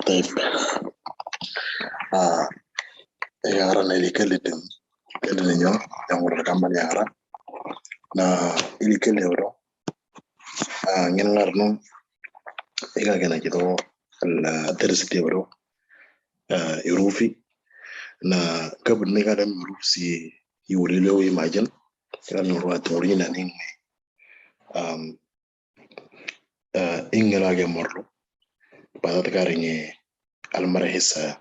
طيب يارا na ilikalitin kalin yo yang udah kamar yara na ilikal yoro ngin ngarno iga gena gitu la tersiti yoro irufi na kabun ni kadam irufi yulilo imagine kan ruwa tori na ning ingela ge morlo pada takaringe almara hissa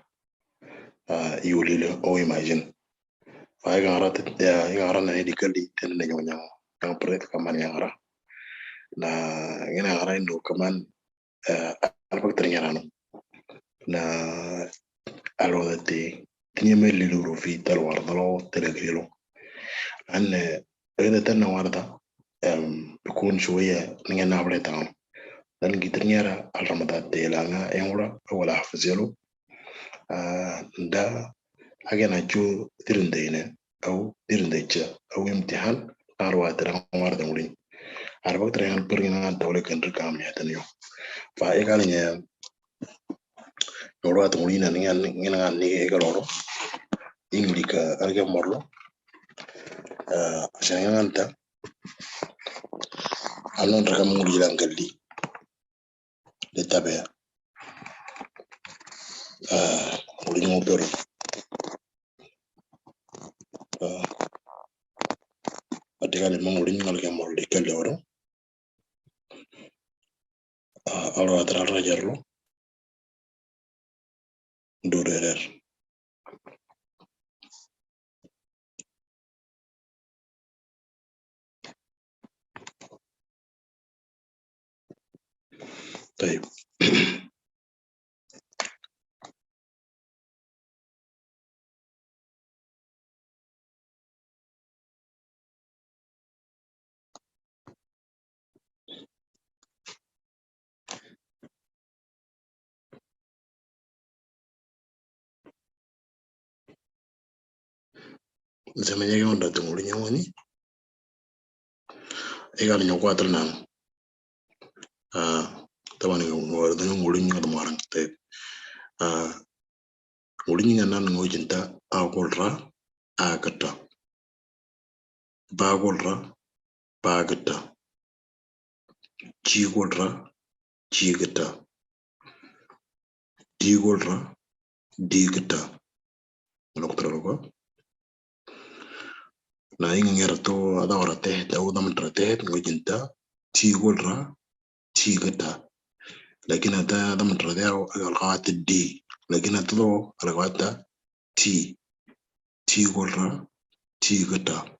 yulilo o imagine fa iga rana ilikali tan na nyonya yang pret kaman yara na ngina ngara indo kaman alpak ternyarano na alodate tinyeme liluru fi talwardalo telegrilo an ina tanna warda بكون شوية نيجي نعمل تمام لأن جدرنا على رمضان تيلانا يمورا ولا حفظيلو دا أجينا جو ترندينا أو ترنديتشا أو امتحان أروى ترى مارد مولين أروى ترى عن برينا دولة كندر كامية تنيو فأيقالني نورا تمولين نيجي نيجي كلورو إنجليكا أرجع مرلو عشان أنت anon rakam ngul jilangalli de tabe ngul mo pero adigale ngul ngal ke mol de kelle woro alo adra rajarlo do derer طيب زمان يجي onda ngul nyawani egal nyo kwatro nan taban ngol do ngul nyo marang te ngul nyo nan ngojinta akolra agata bagolra bagata chigolra chigata digolra digata loktrologo na ingera to adawra te daw damtra te ngojinta chigolra chigata لكن هذا ضمن الرذاع القاعدة دي لكن هذا القاعدة تي قلرا تي قتا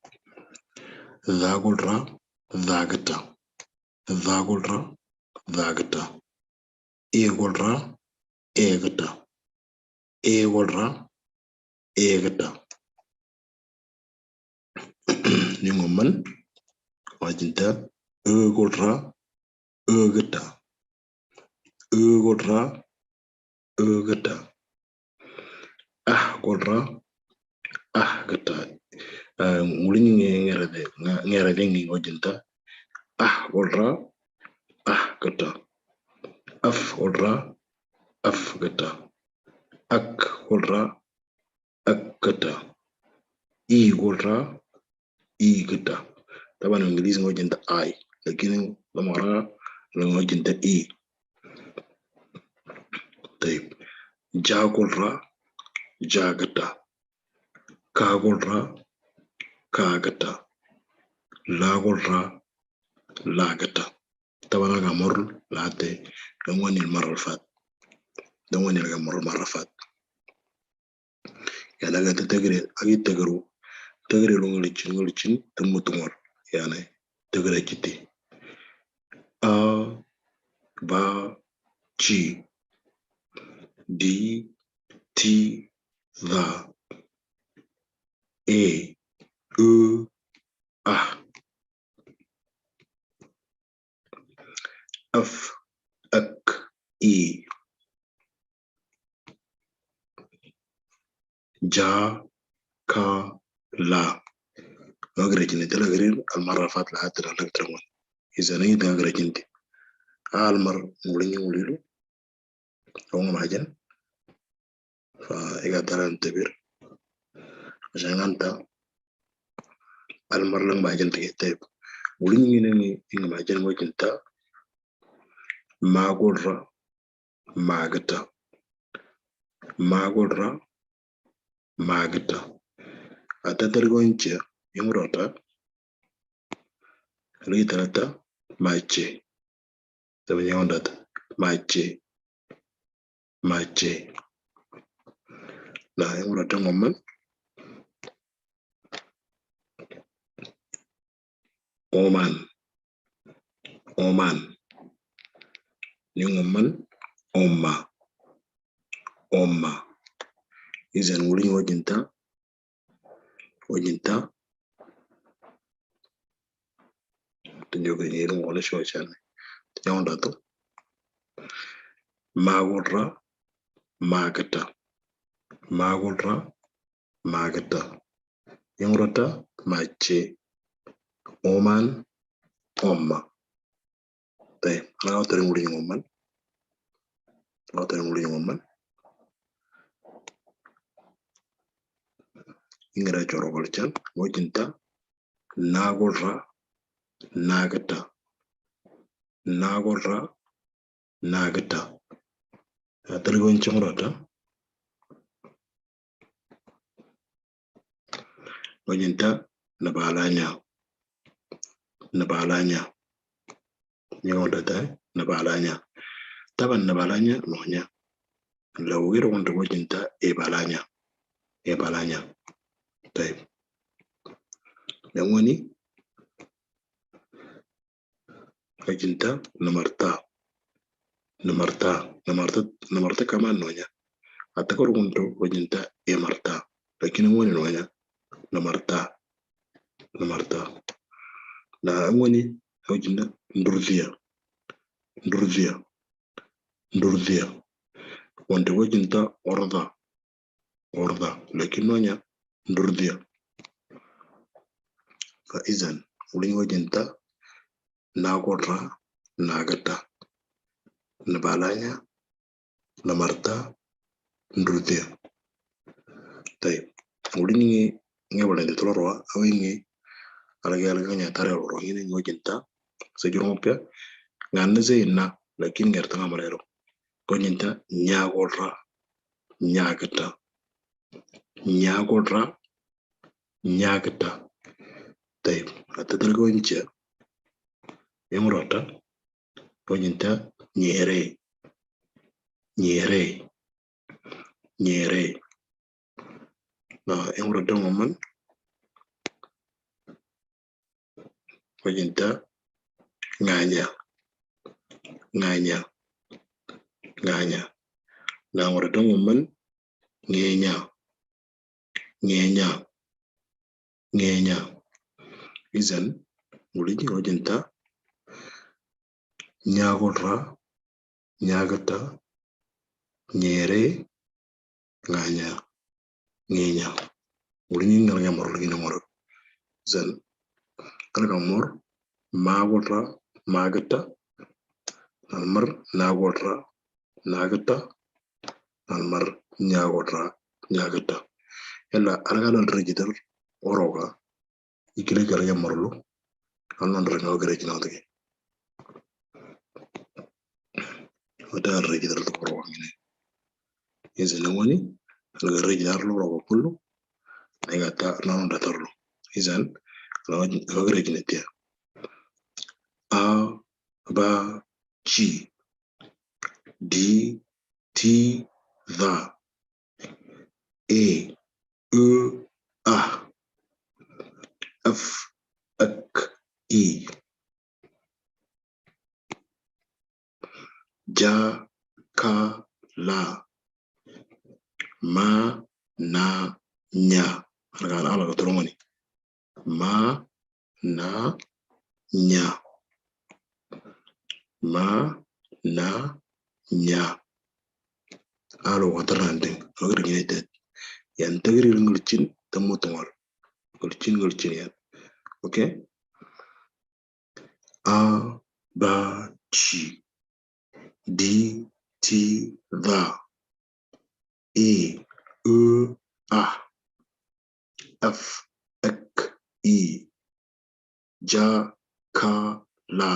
ذا قلرا ذا قتا ذا قلرا ذا قتا إيه قلرا إيه قتا إيه قلرا إيه قتا نيومن واجنتا إيه قلرا إيه قتا قلرا قتا قلرا قتا mulin ngerade ngi wajinta qolra kata qolra kata qolra kata qolra kata طبعا الانجليزي وجنت اي لكن لما وجنت اي طيب جا قلرا جا كتا كا قلرا كاغتا لا قلرا لاغتا طبعا انا مر لاتي دموني المره اللي فات دموني المره اللي فات يعني انا تجري اجي تجري لونغليتشين تم تمر يعني تجري كتي با جي دي تي ذا اي او ja ka la نقرأ تلا غير المرة فات لحد لك ترمون إذا نيجي نقرأ جنتي المر مولين موليلو لو ما جن فإذا ترى نتبر عشان أنت المر لما ما جنتي طيب مولين إنه ما جن وجنتا ما قدر ما قتا ما قدر ما قتا أتدرجونجا يمرتا لي ثلاثة مايتشي تبني عندك مايتشي لا يمرتا ممن Oman يومن أمة إذا نقولين وجنتا تنجوكي نيرو ولا شو عشان تجاون داتو ما قدرة ما قدرة يمرتا ماتشي Oman أمة طيب أنا أقدر نقولين أمم ingara choro golchan wojinta nagorra nagata atalgon chomrata wojinta nabalanya nyodata nabalanya taban nabalanya nonya lawiro wonto wojinta ebalanya طيب نموني وجنتا نمرتا كمان نونيا أتكر كنتو وجنتا إمرتا لكن موني نونيا نمرتا لا موني وجنتا ندرزيا وانت وجنتا أرضا لكن نونيا ندرزيا فإذن ولين وجنتا ناقرا ناقتا نبالانيا نمرتا ندرزيا طيب ولين نيولا دي تلوروا أويني alga nya tare ro ngine ngojenta se jurompe nganne zeyna lakin ngerta ngamarero konyenta nyagota طيب atadalgo nche yamrota konyenta nyere na yamrota ngomman konyenta nganya na yamrota ngomman ngenya izan muliji wajenta nyagata nyere ngenya muliji ngalanya morlina moro izan kalga mor magata almar nagata almar nyagata yalla algalan regider oroga ikile garaya morlu annan ranga gare kina dage wada regider to oroga ngine izan woni alga regider lo oroga kullu negata non datarlo izan alga gare kina tia a ba chi di ti va e a f ak i ja ka la ma na nya ala ga toromani ma na nya alo watarande agri gine يعني تقرير نقولتين تمو تمر قلتين يعني اوكي a ba chi di ti da e a f ek i ja ka la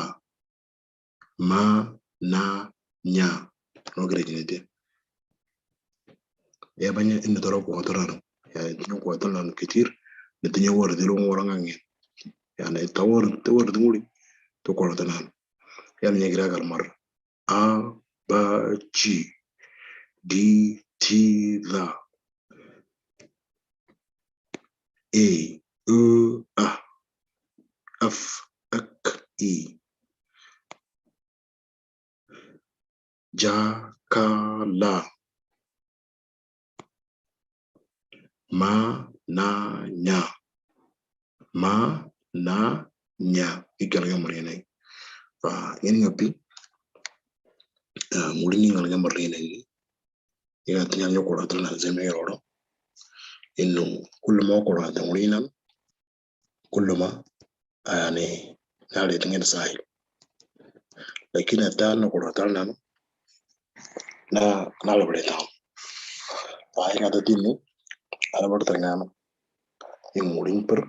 ma na nya no grejinete ya banya inda toro ko torano ya dinu ko torano kitir ntinya wor dilo ngora ngange ya na tawor dinguri to ko torano ya nyegira gal mar a ba chi di ti da e a f ek i ja ka la ma na nya ikalga marina fa yen ngapi mulini ngalga marina ni ya tanya nyoko la tana zemero inno kullu ma ko la mulina kullu ma yani nale tengene sahi lakini atana ko la tana na la breta fa ina da tinu ala bar tangana in mulin per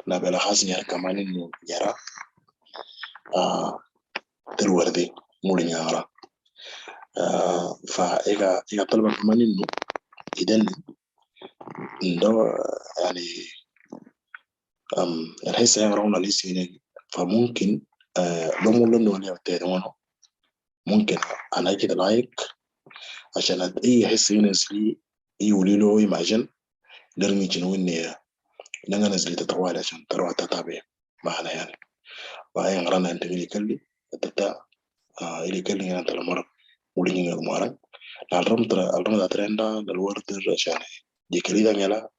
na bela khasnya kamani no yara terwardi mulin yara fa ega talaba kamani no idan ndo يعني الحس يقرأون لسه فممكن بمول إنه أنا بتدونه ممكن أنا كده لايك عشان أي حس ينزلي يولي له يماجن درني جنوني نعنا نزلي تطوال عشان تروح تتابع معنا يعني وهاي غرنا أنت ملي كلي تتا إلي كلي أنا ترى مرة وليني المارن الرم ترى الورد عشان دي كلي ده يلا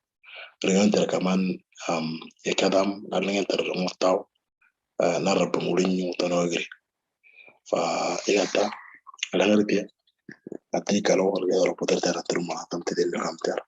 رجعنا ترى كمان يكادم لأن ترى مرتاو نرى بمولين متناغري فإذا على غير أتي كلام الغير بقدر ترى ترى ما تمتدي الرقم ترى